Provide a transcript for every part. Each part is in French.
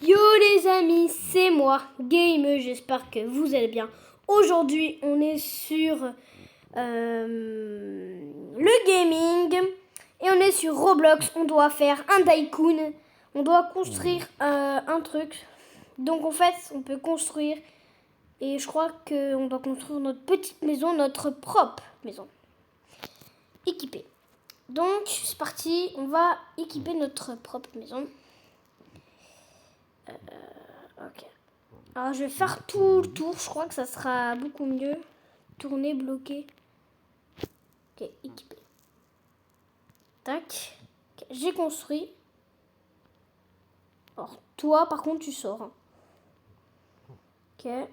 Yo les amis, c'est moi, Game, j'espère que vous allez bien. Aujourd'hui, on est sur le gaming et on est sur Roblox. On doit faire un tycoon, on doit construire un truc. Donc en fait, on peut construire et je crois qu'on doit construire notre petite maison, notre propre maison, équipée. Donc c'est parti, on va équiper notre propre maison. Ok. Alors je vais faire tout le tour, je crois que ça sera beaucoup mieux. Tourner, bloquer. Ok, équipé. Tac. Okay, j'ai construit. Alors toi par contre tu sors. Hein. Ok. Et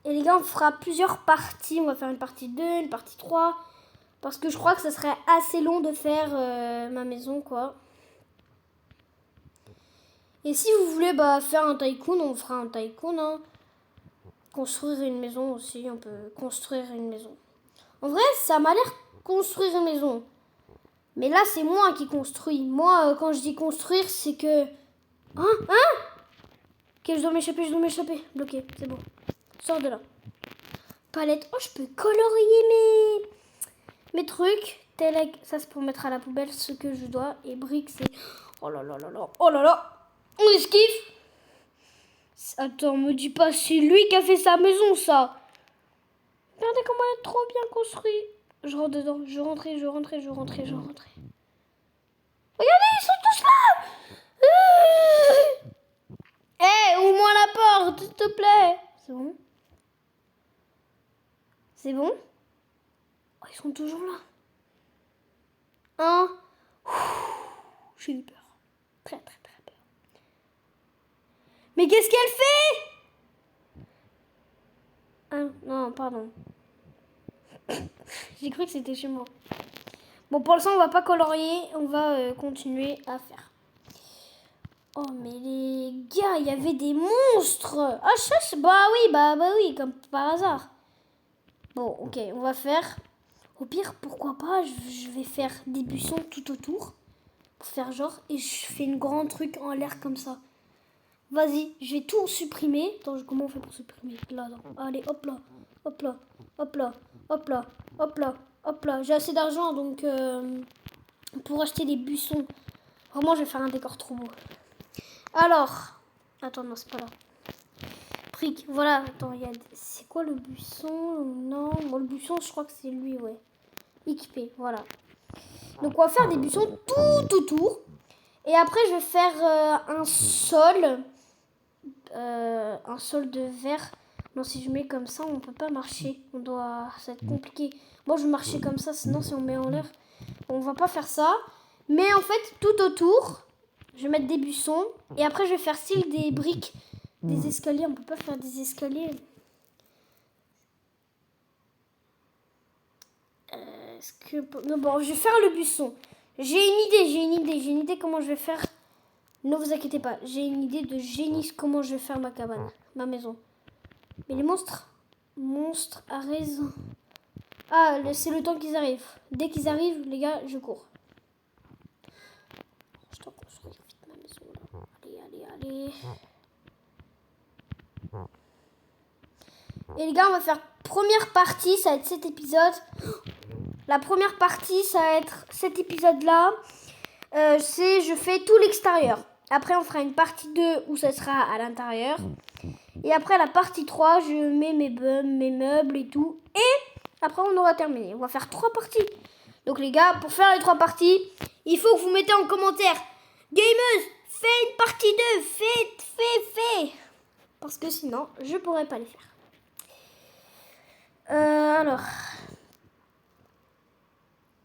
les gars on fera plusieurs parties. On va faire une partie 2, une partie 3. Parce que je crois que ça serait assez long de faire ma maison quoi. Et si vous voulez faire un tycoon, on fera un tycoon. Hein. Construire une maison aussi, on peut construire une maison. En vrai, ça m'a l'air construire une maison. Mais là, c'est moi qui construis. Moi, quand je dis construire, c'est que... Ok, je dois m'échapper. Bloqué, c'est bon. Sors de là. Palette. Oh, je peux colorier mes trucs. Ça, c'est pour mettre à la poubelle ce que je dois. Et briques, c'est... Oh là là là là. Oh là là. On esquive. Attends, me dis pas, c'est lui qui a fait sa maison, ça. Regardez comment elle est trop bien construite. Je rentre dedans. Je rentrais. Regardez, ils sont tous là. Ouvre-moi la porte, s'il te plaît. C'est bon? C'est bon? Oh, ils sont toujours là. J'ai eu peur. Très peur. Mais qu'est-ce qu'elle fait? Non, pardon. J'ai cru que c'était chez moi. Bon, pour l'instant, on va pas colorier. On va continuer à faire. Oh, mais les gars, il y avait des monstres. Ah, bah oui, comme par hasard. Bon, ok, on va faire... Au pire, pourquoi pas, je vais faire des buissons tout autour. Pour faire genre, et je fais une grande truc en l'air comme ça. Vas-y, je vais tout supprimer. Attends, comment on fait pour supprimer? Là. Allez, hop là. J'ai assez d'argent, donc pour acheter des buissons. Vraiment, je vais faire un décor trop beau. Alors, attends, non, c'est pas là. Brique, voilà. Attends, c'est quoi le buisson? Non, bon, le buisson, je crois que c'est lui, ouais. Équipé, voilà. Donc, on va faire des buissons tout autour. Et après, je vais faire un sol de verre. Non, si je mets comme ça, on peut pas marcher. Ça va être compliqué. Moi, je vais marcher comme ça, sinon si on met en l'air, on va pas faire ça. Mais en fait, tout autour, je vais mettre des buissons. Et après, je vais faire style des briques, des escaliers. On peut pas faire des escaliers. Non, bon, je vais faire le buisson. J'ai une idée comment je vais faire. Ne vous inquiétez pas, j'ai une idée de génie comment je vais faire ma cabane, ma maison. Mais les monstres à raison. Ah, c'est le temps qu'ils arrivent. Dès qu'ils arrivent, les gars, je cours. Je dois construire vite ma maison. Allez. Et les gars, on va faire première partie, ça va être cet épisode. La première partie, ça va être cet épisode-là. Je fais tout l'extérieur. Après, on fera une partie 2 où ça sera à l'intérieur. Et après, la partie 3, je mets mes meubles et tout. Et après, on aura terminé. On va faire 3 parties. Donc, les gars, pour faire les 3 parties, il faut que vous mettez en commentaire Gameuse, fais une partie 2. Fais. Parce que sinon, je pourrais pas les faire. Alors.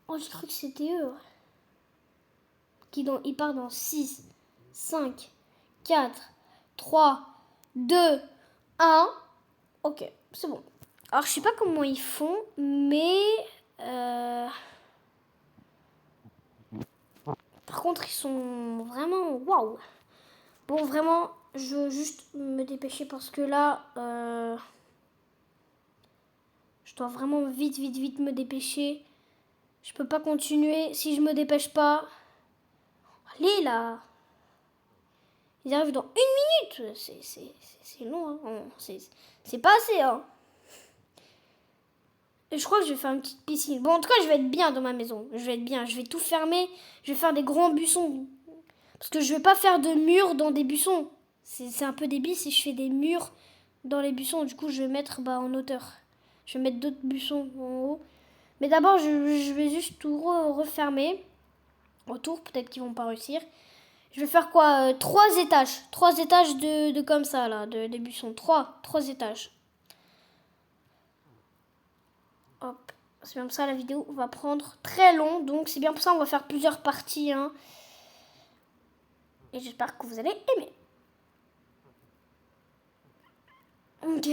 Oh, j'ai cru que c'était eux. Il part dans 6, 5, 4, 3, 2, 1. Ok, c'est bon. Alors, je sais pas comment ils font, mais... Par contre, ils sont vraiment... Waouh. Bon, vraiment, je veux juste me dépêcher parce que là... Je dois vraiment vite me dépêcher. Je peux pas continuer si je me dépêche pas. Allez, là. Ils arrivent dans 1 minute. C'est long, hein. C'est pas assez, hein. Et je crois que je vais faire une petite piscine. Bon, en tout cas, je vais être bien dans ma maison. Je vais être bien. Je vais tout fermer. Je vais faire des grands buissons. Parce que je vais pas faire de murs dans des buissons. C'est un peu débile si je fais des murs dans les buissons. Du coup, je vais mettre en hauteur. Je vais mettre d'autres buissons en haut. Mais d'abord, je vais juste tout refermer. Autour, peut-être qu'ils vont pas réussir. Je vais faire quoi 3 étages. 3 étages de comme ça, là, de buissons. 3 étages. Hop. C'est bien pour ça, la vidéo va prendre très long. Donc, c'est bien pour ça, on va faire plusieurs parties. Hein. Et j'espère que vous allez aimer. Ok.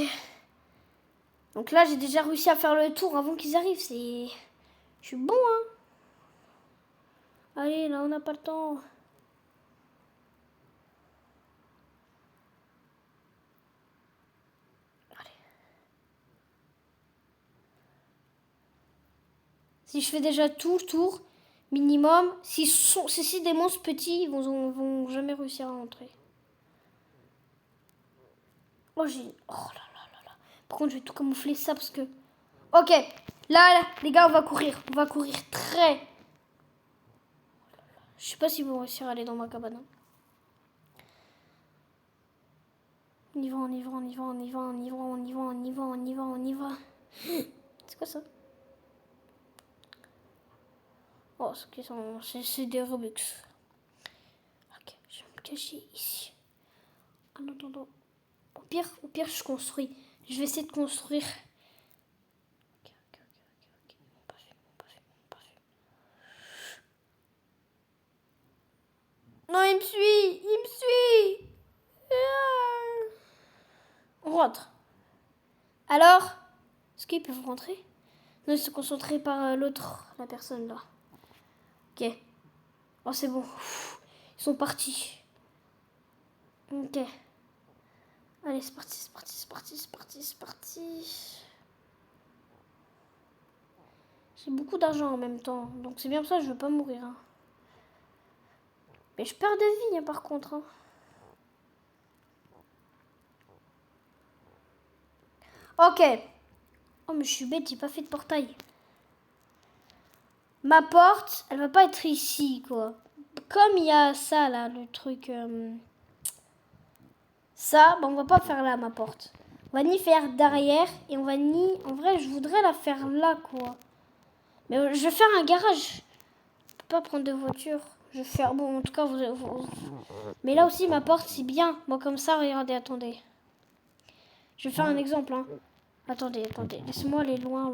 Donc là, j'ai déjà réussi à faire le tour avant qu'ils arrivent. Je suis bon, hein. Allez, là, on n'a pas le temps. Allez. Si je fais déjà tout le tour, minimum, si c'est des monstres petits, ils vont jamais réussir à rentrer. Oh, là là là. Par contre, je vais tout camoufler ça parce que... Ok, là, les gars, on va courir. On va courir très... Je sais pas s'ils vont réussir à aller dans ma cabane. Hein. On y va, on y va, on y va, on y va, on y va, on y va, on y va, on y va, on y va. C'est quoi ça? Oh, c'est des Robux. Ok, je vais me cacher ici. En attendant. Au pire, je construis. Je vais essayer de construire. Ok. Ils m'ont pas vu, ils m'ont pas vu. Non, il me suit. On rentre. Alors, est-ce qu'ils peuvent rentrer? Non, ils sont concentrés par la personne là. Ok. Oh, c'est bon. Ils sont partis. Ok. Allez, c'est parti. J'ai beaucoup d'argent en même temps. Donc c'est bien pour ça que je veux pas mourir. Hein. Mais je perds de vie hein, par contre. Hein. Ok. Oh mais je suis bête, j'ai pas fait de portail. Ma porte, elle va pas être ici quoi. Comme il y a ça là, le truc... Ça, on va pas faire là ma porte. On va ni faire derrière et on va ni... En vrai, je voudrais la faire là quoi. Mais je vais faire un garage. Je peux pas prendre de voiture. Je vais faire... Bon, en tout cas, mais là aussi, ma porte, c'est bien. Moi, comme ça, regardez, attendez. Je vais faire un exemple. Hein. Attendez. Laissez-moi aller loin.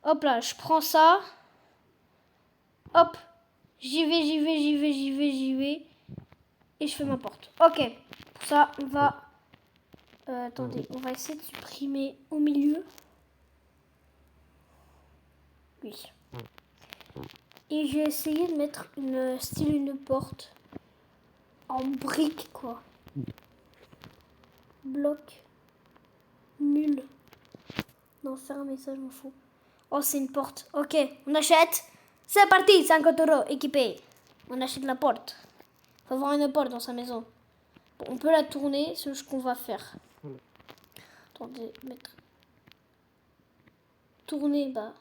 Hop là, je prends ça. Hop. J'y vais. Et je fais ma porte. Ok. Pour ça, on va... attendez, on va essayer de supprimer au milieu. Oui. Et j'ai essayé de mettre une porte en brique, quoi. Bloc. Nul. Non, fermé, ça, je m'en fous. Oh, c'est une porte. Ok, on achète. C'est parti, 50 € équipé. On achète la porte. Faut avoir une porte dans sa maison. Bon, on peut la tourner, c'est ce qu'on va faire. Attendez, mettre... Tourner, bah...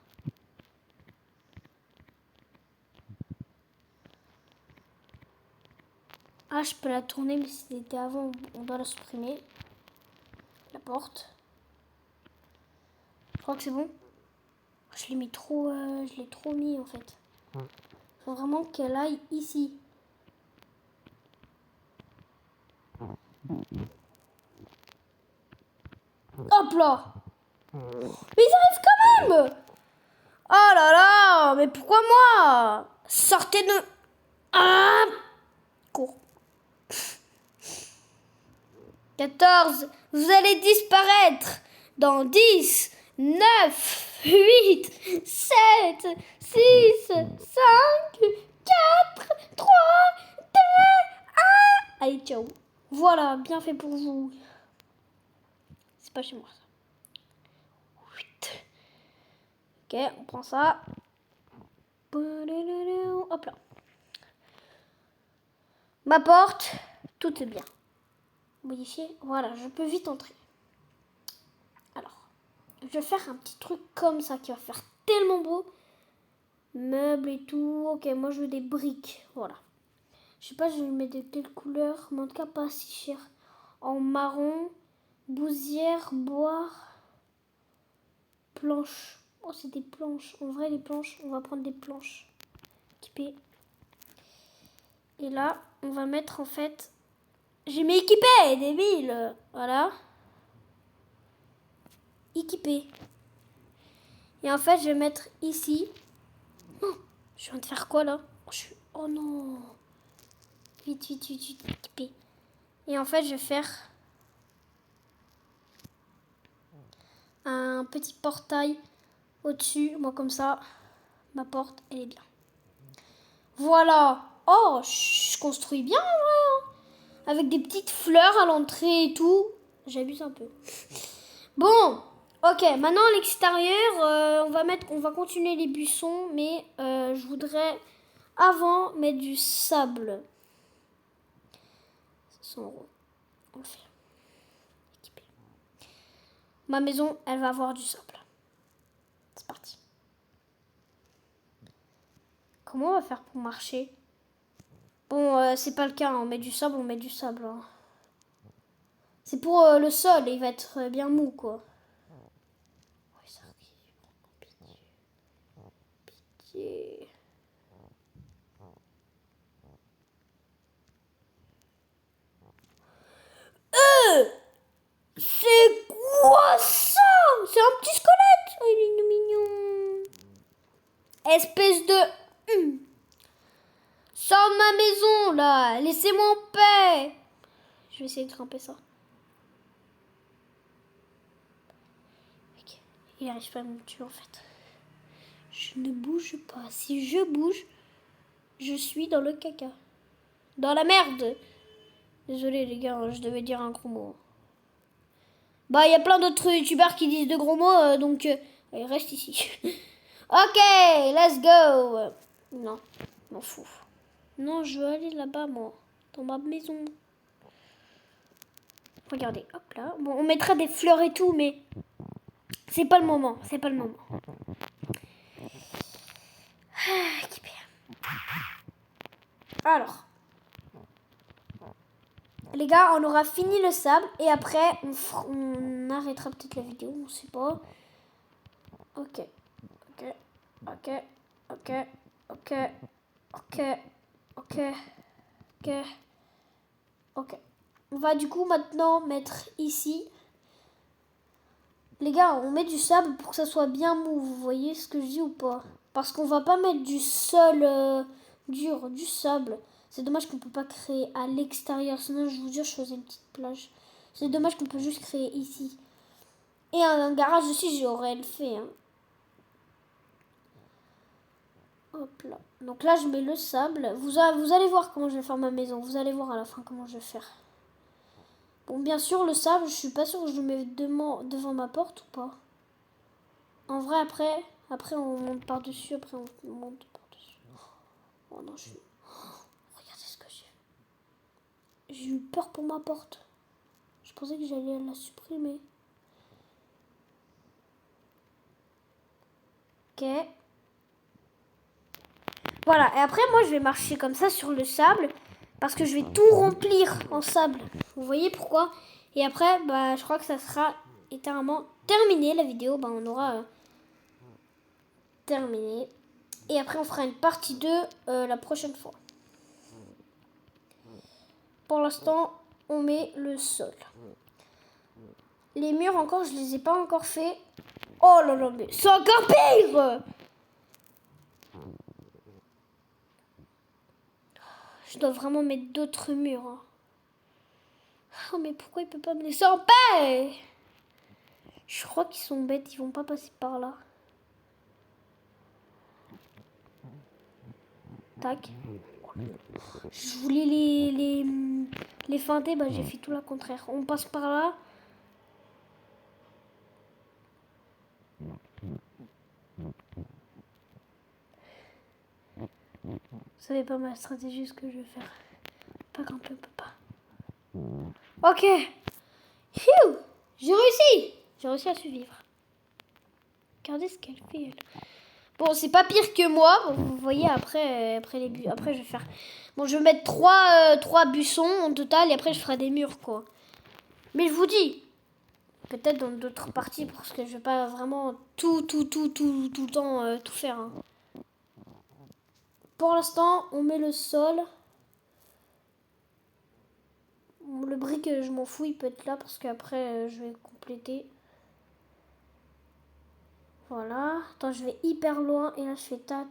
Ah, je peux la tourner, mais si c'était avant, on doit la supprimer. La porte. Je crois que c'est bon. Je l'ai mis trop... je l'ai trop mis, en fait. Faut vraiment qu'elle aille ici. Hop là. Mais ils arrivent quand même. Oh là là. Mais pourquoi moi? Sortez de... Ah. Cours. 14. Vous allez disparaître. Dans 10, 9, 8, 7, 6, 5, 4, 3, 2, 1. Allez, ciao. Voilà, bien fait pour vous. C'est pas chez moi, ça. 8. Ok, on prend ça. Hop là. Ma porte, tout est bien. Modifier, voilà, je peux vite entrer. Alors, je vais faire un petit truc comme ça qui va faire tellement beau. Meubles et tout. Ok, moi je veux des briques. Voilà. Je sais pas, je vais mettre de quelle couleur, mais en tout cas pas si cher. En marron, bousière, bois, planches. Oh, c'est des planches. En vrai, les planches, on va prendre des planches. Équipées. Et là, on va mettre en fait. J'ai mis équipé, débile. Voilà. Équipé. Et en fait, je vais mettre ici. Oh, je viens de faire quoi là? Oh non. Vite, vite, vite, vite, équipé. Et en fait, je vais faire un petit portail au-dessus. Moi, comme ça, ma porte, elle est bien. Voilà. Oh, je construis bien, ouais. Avec des petites fleurs à l'entrée et tout. J'abuse un peu. Bon, ok. Maintenant, à l'extérieur, on va continuer les buissons. Mais je voudrais, avant, mettre du sable. 100 €. On le fait. Équipé. Ma maison, elle va avoir du sable. C'est parti. Comment on va faire pour marcher? Bon, c'est pas le cas. On met du sable, on met du sable. Hein. C'est pour le sol. Il va être bien mou, quoi. Oui, ça arrive. Pitié. Pitié. C'est quoi ça? C'est un petit squelette. Oh, il est mignon. Espèce de... Sors de ma maison, là. Laissez-moi en paix. Je vais essayer de grimper ça. Ok. Il n'arrive pas à me tuer, en fait. Je ne bouge pas. Si je bouge, je suis dans le caca. Dans la merde. Désolé, les gars, je devais dire un gros mot. Bah, il y a plein d'autres youtubeurs qui disent de gros mots, donc... allez, reste ici. Ok, let's go. Non, m'en fous. Non, je veux aller là-bas, moi. Dans ma maison. Regardez, hop là. Bon, on mettra des fleurs et tout, mais... c'est pas le moment, c'est pas le moment. Ah, équipé. Alors. Les gars, on aura fini le sable. Et après, on arrêtera peut-être la vidéo, on sait pas. Ok. Ok. Ok. Ok. Ok. Ok. Ok. Ok. Ok. On va du coup maintenant mettre ici. Les gars, on met du sable pour que ça soit bien mou. Vous voyez ce que je dis ou pas? Parce qu'on va pas mettre du sol dur, du sable. C'est dommage qu'on peut pas créer à l'extérieur. Sinon, je vous jure, je faisais une petite plage. C'est dommage qu'on peut juste créer ici. Et un garage aussi, j'aurais le fait. Hein. Hop là. Donc là, je mets le sable. Vous allez voir comment je vais faire ma maison. Vous allez voir à la fin comment je vais faire. Bon, bien sûr, le sable, je suis pas sûre que je le mets devant ma porte ou pas. En vrai, après on monte par-dessus. Après, on monte par-dessus. Oh non, regardez ce que j'ai. J'ai eu peur pour ma porte. Je pensais que j'allais la supprimer. Ok. Voilà, et après, moi, je vais marcher comme ça sur le sable. Parce que je vais tout remplir en sable. Vous voyez pourquoi? Et après, bah, je crois que ça sera éternellement terminé, la vidéo. Bah, on aura terminé. Et après, on fera une partie 2 la prochaine fois. Pour l'instant, on met le sol. Les murs, encore, je les ai pas encore fait. Oh là là, mais c'est encore pire! Je dois vraiment mettre d'autres murs. Hein. Oh, mais pourquoi il peut pas me laisser en paix? Je crois qu'ils sont bêtes, ils vont pas passer par là. Tac. Je voulais les feinter, bah j'ai fait tout le contraire. On passe par là. Vous savez pas ma stratégie, ce que je vais faire. Pas grimper, on peut pas. Ok. Phew, j'ai réussi. J'ai réussi à survivre. Regardez ce qu'elle fait, elle. Bon, c'est pas pire que moi. Bon, vous voyez, après, après, je vais faire... Bon, je vais mettre 3 buissons en total et après, je ferai des murs, quoi. Mais je vous dis, peut-être dans d'autres parties, parce que je vais pas vraiment tout le temps tout faire. Hein. Pour l'instant, on met le sol. Le brick, je m'en fous, il peut être là, parce qu'après, je vais compléter. Voilà. Attends, je vais hyper loin et là, je fais ta.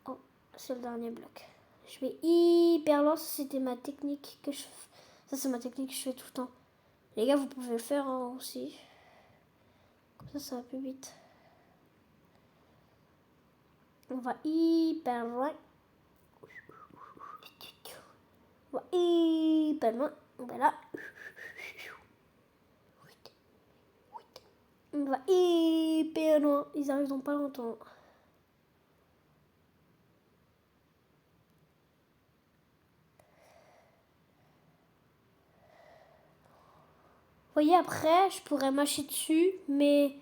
Oh, c'est le dernier bloc. Je vais hyper loin, ça c'était ma technique que je... Ça c'est ma technique que je fais tout le temps. Les gars, vous pouvez le faire hein, aussi. Comme ça va plus vite. On va hyper loin. On va hyper loin. On va là. On va hyper loin. Ils arrivent dans pas longtemps. Vous voyez, après, je pourrais marcher dessus, mais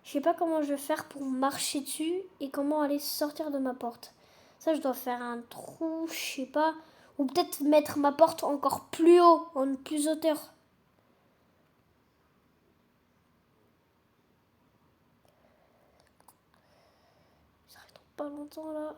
je sais pas comment je vais faire pour marcher dessus et comment aller sortir de ma porte. Ça, je dois faire un trou, je sais pas. Ou peut-être mettre ma porte encore plus haut, en plus hauteur. Ça reste pas longtemps là.